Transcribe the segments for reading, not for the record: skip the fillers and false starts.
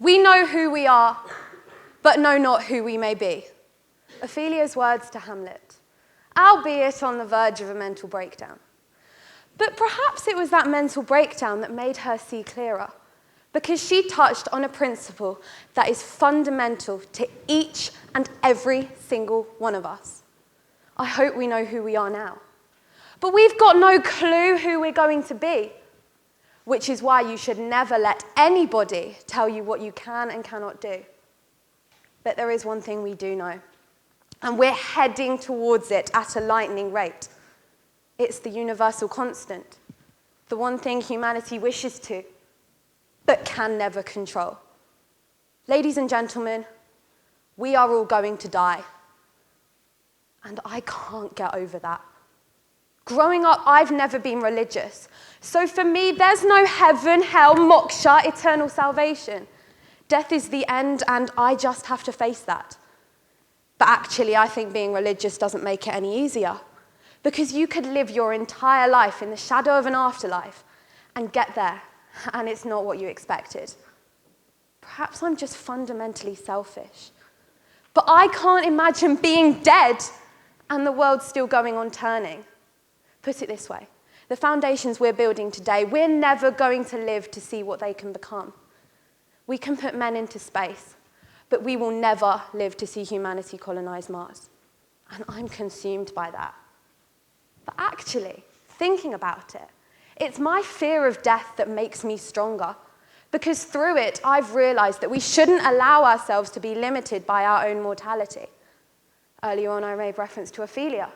We know who we are, but know not who we may be. Ophelia's words to Hamlet, albeit on the verge of a mental breakdown. But perhaps it was that mental breakdown that made her see clearer, because she touched on a principle that is fundamental to each and every single one of us. I hope we know who we are now. But we've got no clue who we're going to be, which is why you should never let anybody tell you what you can and cannot do. But there is one thing we do know, and we're heading towards it at a lightning rate. It's the universal constant, the one thing humanity wishes to, but can never control. Ladies and gentlemen, we are all going to die. And I can't get over that. Growing up, I've never been religious. So for me, there's no heaven, hell, moksha, eternal salvation. Death is the end, and I just have to face that. But actually, I think being religious doesn't make it any easier. Because you could live your entire life in the shadow of an afterlife and get there, and it's not what you expected. Perhaps I'm just fundamentally selfish. But I can't imagine being dead and the world still going on turning. Put it this way, the foundations we're building today, we're never going to live to see what they can become. We can put men into space, but we will never live to see humanity colonize Mars. And I'm consumed by that. But actually, thinking about it, it's my fear of death that makes me stronger, because through it, I've realized that we shouldn't allow ourselves to be limited by our own mortality. Earlier on, I made reference to Ophelia,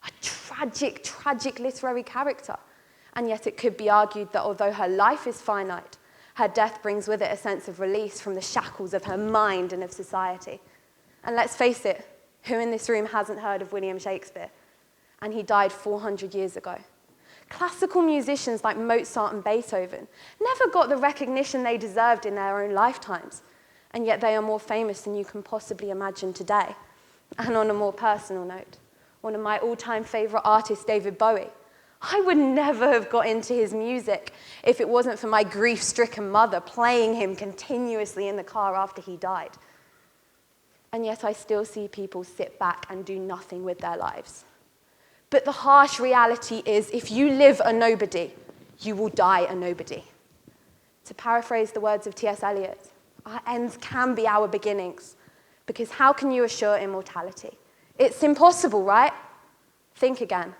a tragic, tragic literary character. And yet it could be argued that although her life is finite, her death brings with it a sense of release from the shackles of her mind and of society. And let's face it, who in this room hasn't heard of William Shakespeare? And he died 400 years ago. Classical musicians like Mozart and Beethoven never got the recognition they deserved in their own lifetimes, and yet they are more famous than you can possibly imagine today. And on a more personal note, one of my all-time favorite artists, David Bowie, I would never have got into his music if it wasn't for my grief-stricken mother playing him continuously in the car after he died. And yet I still see people sit back and do nothing with their lives. But the harsh reality is, if you live a nobody, you will die a nobody. To paraphrase the words of T.S. Eliot, our ends can be our beginnings, because how can you assure immortality? It's impossible, right? Think again.